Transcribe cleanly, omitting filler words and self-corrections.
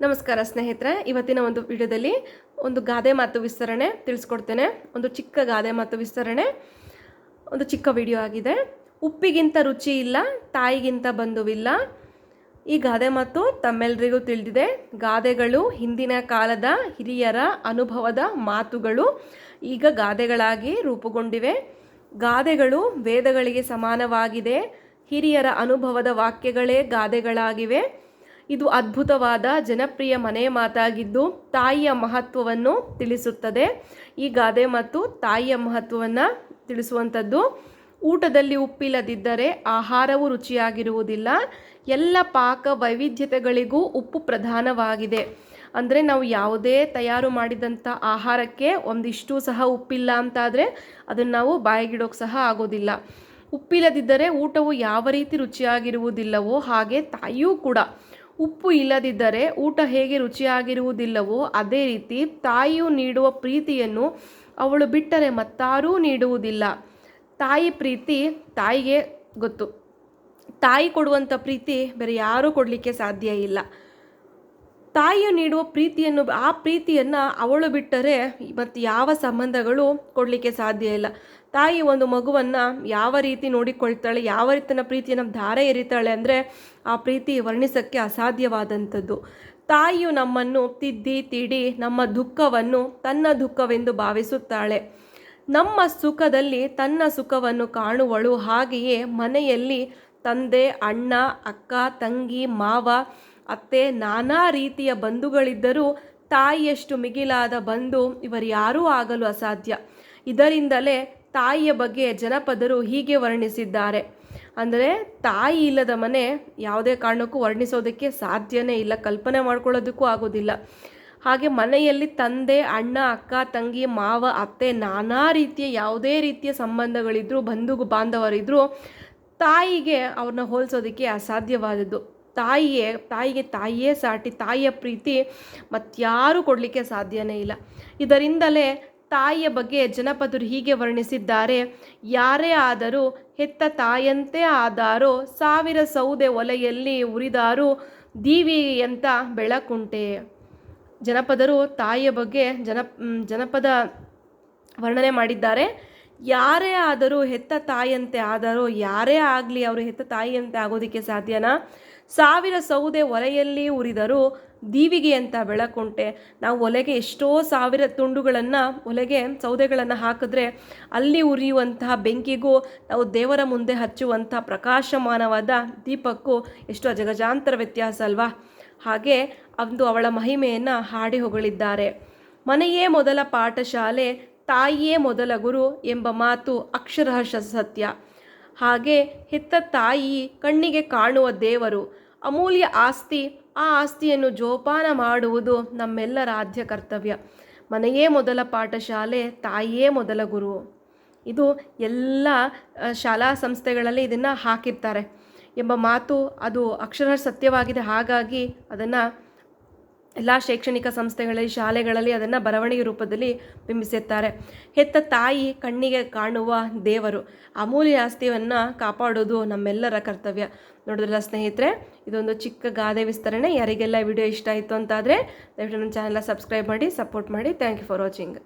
ನಮಸ್ಕಾರ ಸ್ನೇಹಿತರೆ, ಇವತ್ತಿನ ಒಂದು ವಿಡಿಯೋದಲ್ಲಿ ಒಂದು ಗಾದೆ ಮಾತು ವಿಸ್ತರಣೆ ತಿಳಿಸ್ಕೊಡ್ತೇನೆ. ಒಂದು ಚಿಕ್ಕ ಗಾದೆ ಮಾತು ವಿಸ್ತರಣೆ, ಒಂದು ಚಿಕ್ಕ ವಿಡಿಯೋ ಆಗಿದೆ. ಉಪ್ಪಿಗಿಂತ ರುಚಿ ಇಲ್ಲ, ತಾಯಿಗಿಂತ ಬಂಧುವಿಲ್ಲ. ಈ ಗಾದೆ ಮಾತು ತಮ್ಮೆಲ್ಲರಿಗೂ ತಿಳಿದಿದೆ. ಗಾದೆಗಳು ಹಿಂದಿನ ಕಾಲದ ಹಿರಿಯರ ಅನುಭವದ ಮಾತುಗಳು ಈಗ ಗಾದೆಗಳಾಗಿ ರೂಪುಗೊಂಡಿವೆ. ಗಾದೆಗಳು ವೇದಗಳಿಗೆ ಸಮಾನವಾಗಿದೆ. ಹಿರಿಯರ ಅನುಭವದ ವಾಕ್ಯಗಳೇ ಗಾದೆಗಳಾಗಿವೆ. ಇದು ಅದ್ಭುತವಾದ ಜನಪ್ರಿಯ ಮನೆಯ ಮಾತಾಗಿದ್ದು ತಾಯಿಯ ಮಹತ್ವವನ್ನು ತಿಳಿಸುತ್ತದೆ. ಈ ಗಾದೆ ಮತ್ತು ತಾಯಿಯ ಮಹತ್ವವನ್ನು ತಿಳಿಸುವಂಥದ್ದು. ಊಟದಲ್ಲಿ ಉಪ್ಪಿಲ್ಲದಿದ್ದರೆ ಆಹಾರವು ರುಚಿಯಾಗಿರುವುದಿಲ್ಲ. ಎಲ್ಲ ಪಾಕ ವೈವಿಧ್ಯತೆಗಳಿಗೂ ಉಪ್ಪು ಪ್ರಧಾನವಾಗಿದೆ. ಅಂದರೆ ನಾವು ಯಾವುದೇ ತಯಾರು ಮಾಡಿದಂಥ ಆಹಾರಕ್ಕೆ ಒಂದಿಷ್ಟು ಸಹ ಉಪ್ಪಿಲ್ಲ ಅಂತಾದರೆ ಅದನ್ನು ನಾವು ಬಾಯಿಗಿಡೋಕ್ಕೆ ಸಹ ಆಗೋದಿಲ್ಲ. ಉಪ್ಪಿಲ್ಲದಿದ್ದರೆ ಊಟವು ಯಾವ ರೀತಿ ರುಚಿಯಾಗಿರುವುದಿಲ್ಲವೋ ಹಾಗೆ ತಾಯಿಯೂ ಕೂಡ ಉಪ್ಪು ಇಲ್ಲದಿದ್ದರೆ ಊಟ ಹೇಗೆ ರುಚಿಯಾಗಿರುವುದಿಲ್ಲವೋ ಅದೇ ರೀತಿ ತಾಯಿಯು ನೀಡುವ ಪ್ರೀತಿಯನ್ನು ಅವಳು ಬಿಟ್ಟರೆ ಮತ್ತಾರೂ ನೀಡುವುದಿಲ್ಲ. ತಾಯಿ ಪ್ರೀತಿ ತಾಯಿಗೆ ಗೊತ್ತು. ತಾಯಿ ಕೊಡುವಂಥ ಪ್ರೀತಿ ಬೇರೆ ಯಾರೂ ಕೊಡಲಿಕ್ಕೆ ಸಾಧ್ಯ ಇಲ್ಲ. ತಾಯಿಯು ನೀಡುವ ಆ ಪ್ರೀತಿಯನ್ನು ಅವಳು ಬಿಟ್ಟರೆ ಮತ್ತು ಯಾವ ಸಂಬಂಧಗಳು ಕೊಡಲಿಕ್ಕೆ ಸಾಧ್ಯ ಇಲ್ಲ. ತಾಯಿ ಒಂದು ಮಗುವನ್ನು ಯಾವ ರೀತಿ ನೋಡಿಕೊಳ್ತಾಳೆ, ಯಾವ ರೀತಿಯ ಪ್ರೀತಿಯನ್ನು ಧಾರೆ ಎರಿತಾಳೆ ಅಂದರೆ ಆ ಪ್ರೀತಿ ವರ್ಣಿಸೋಕ್ಕೆ ಅಸಾಧ್ಯವಾದಂಥದ್ದು. ತಾಯಿಯು ನಮ್ಮನ್ನು ತಿದ್ದಿ ತೀಡಿ ನಮ್ಮ ದುಃಖವನ್ನು ತನ್ನ ದುಃಖವೆಂದು ಭಾವಿಸುತ್ತಾಳೆ. ನಮ್ಮ ಸುಖದಲ್ಲಿ ತನ್ನ ಸುಖವನ್ನು ಕಾಣುವಳು. ಹಾಗೆಯೇ ಮನೆಯಲ್ಲಿ ತಂದೆ, ಅಣ್ಣ, ಅಕ್ಕ, ತಂಗಿ, ಮಾವ, ಅತ್ತೆ, ನಾನಾ ರೀತಿಯ ಬಂಧುಗಳಿದ್ದರೂ ತಾಯಿಯಷ್ಟು ಮಿಗಿಲಾದ ಬಂಧು ಇವರು ಯಾರೂ ಆಗಲು ಅಸಾಧ್ಯ. ಇದರಿಂದಲೇ ತಾಯಿಯ ಬಗ್ಗೆ ಜನಪದರು ಹೀಗೆ ವರ್ಣಿಸಿದ್ದಾರೆ. ಅಂದರೆ ತಾಯಿ ಇಲ್ಲದ ಮನೆ ಯಾವುದೇ ಕಾರಣಕ್ಕೂ ವರ್ಣಿಸೋದಕ್ಕೆ ಸಾಧ್ಯನೇ ಇಲ್ಲ, ಕಲ್ಪನೆ ಮಾಡ್ಕೊಳ್ಳೋದಕ್ಕೂ ಆಗೋದಿಲ್ಲ. ಹಾಗೆ ಮನೆಯಲ್ಲಿ ತಂದೆ, ಅಣ್ಣ, ಅಕ್ಕ, ತಂಗಿ, ಮಾವ, ಅತ್ತೆ, ನಾನಾ ರೀತಿಯ ಯಾವುದೇ ರೀತಿಯ ಸಂಬಂಧಗಳಿದ್ರೂ, ಬಂಧು ಬಾಂಧವರಿದ್ದರೂ ತಾಯಿಗೆ ಅವ್ರನ್ನ ಹೋಲಿಸೋದಕ್ಕೆ ಅಸಾಧ್ಯವಾದದ್ದು. ತಾಯಿಗೆ ತಾಯಿಯೇ ಸಾಟಿ. ತಾಯಿಯ ಪ್ರೀತಿ ಮತ್ತಾರೂ ಕೊಡಲಿಕ್ಕೆ ಸಾಧ್ಯನೇ ಇಲ್ಲ. ಇದರಿಂದಲೇ ತಾಯಿಯ ಬಗ್ಗೆ ಜನಪದರು ಹೀಗೆ ವರ್ಣಿಸಿದ್ದಾರೆ. ಯಾರೇ ಆದರೂ ಹೆತ್ತ ತಾಯಂತೆ ಆದಾರೋ, 1000 ಸೌದೆ ಒಲೆಯಲ್ಲಿ ಉರಿದಾರು ದೀವಿಯಂತ ಬೆಳಕುಂಟೆ. ಜನಪದರು ತಾಯಿಯ ಬಗ್ಗೆ ಜನಪದ ವರ್ಣನೆ ಮಾಡಿದ್ದಾರೆ. ಯಾರೇ ಆದರೂ ಹೆತ್ತ ತಾಯಿಯಂತೆ ಆದರೂ, ಯಾರೇ ಆಗಲಿ ಅವರು ಹೆತ್ತ ತಾಯಿಯಂತೆ ಆಗೋದಕ್ಕೆ ಸಾಧ್ಯನಾ? 1000 ಸೌದೆ ಒಲೆಯಲ್ಲಿ ಉರಿದರೂ ದೀವಿಗೆ ಅಂತ ಬೆಳಕುಂಟೆ. ನಾವು ಒಲೆಗೆ ಎಷ್ಟೋ 1000 ತುಂಡುಗಳನ್ನು ಸೌದೆಗಳನ್ನು ಹಾಕಿದ್ರೆ ಅಲ್ಲಿ ಉರಿಯುವಂತಹ ಬೆಂಕಿಗೂ ನಾವು ದೇವರ ಮುಂದೆ ಹಚ್ಚುವಂಥ ಪ್ರಕಾಶಮಾನವಾದ ದೀಪಕ್ಕೂ ಎಷ್ಟು ಅಜಗಜಾಂತರ ವ್ಯತ್ಯಾಸ ಅಲ್ವಾ? ಹಾಗೆ ಅವಳ ಮಹಿಮೆಯನ್ನು ಹಾಡಿ ಹೊಗಳಿದ್ದಾರೆ. ಮನೆಯೇ ಮೊದಲ ಪಾಠಶಾಲೆ, ತಾಯಿಯೇ ಮೊದಲ ಗುರು ಎಂಬ ಮಾತು ಅಕ್ಷರಶಃ ಸತ್ಯ. ಹಾಗೆ ಹೆತ್ತ ತಾಯಿ ಕಣ್ಣಿಗೆ ಕಾಣುವ ದೇವರು, ಅಮೂಲ್ಯ ಆಸ್ತಿ. ಆ ಆಸ್ತಿಯನ್ನು ಜೋಪಾನ ಮಾಡುವುದು ನಮ್ಮೆಲ್ಲರ ಆದ್ಯ ಕರ್ತವ್ಯ. ಮನೆಯೇ ಮೊದಲ ಪಾಠಶಾಲೆ, ತಾಯಿಯೇ ಮೊದಲ ಗುರು. ಇದು ಎಲ್ಲ ಶಾಲಾ ಸಂಸ್ಥೆಗಳಲ್ಲಿ ಇದನ್ನು ಹಾಕಿರ್ತಾರೆ ಎಂಬ ಮಾತು ಅದು ಅಕ್ಷರ ಸತ್ಯವಾಗಿದೆ. ಹಾಗಾಗಿ ಅದನ್ನು ಎಲ್ಲ ಶೈಕ್ಷಣಿಕ ಸಂಸ್ಥೆಗಳಲ್ಲಿ, ಶಾಲೆಗಳಲ್ಲಿ ಅದನ್ನು ಬರವಣಿಗೆ ರೂಪದಲ್ಲಿ ಬಿಂಬಿಸಿರ್ತಾರೆ. ಹೆತ್ತ ತಾಯಿ ಕಣ್ಣಿಗೆ ಕಾಣುವ ದೇವರು, ಅಮೂಲ್ಯ ಆಸ್ತಿಯನ್ನು ಕಾಪಾಡೋದು ನಮ್ಮೆಲ್ಲರ ಕರ್ತವ್ಯ. ನೋಡಿದ್ರಲ್ಲ ಸ್ನೇಹಿತರೆ, ಇದೊಂದು ಚಿಕ್ಕ ಗಾದೆ ವಿಸ್ತರಣೆ. ಯಾರಿಗೆಲ್ಲ ವಿಡಿಯೋ ಇಷ್ಟ ಆಯಿತು ಅಂತಾದರೆ ದಯವಿಟ್ಟು ನನ್ನ ಚಾನೆಲ್ನ ಸಬ್ಸ್ಕ್ರೈಬ್ ಮಾಡಿ, ಸಪೋರ್ಟ್ ಮಾಡಿ. Thank you for watching.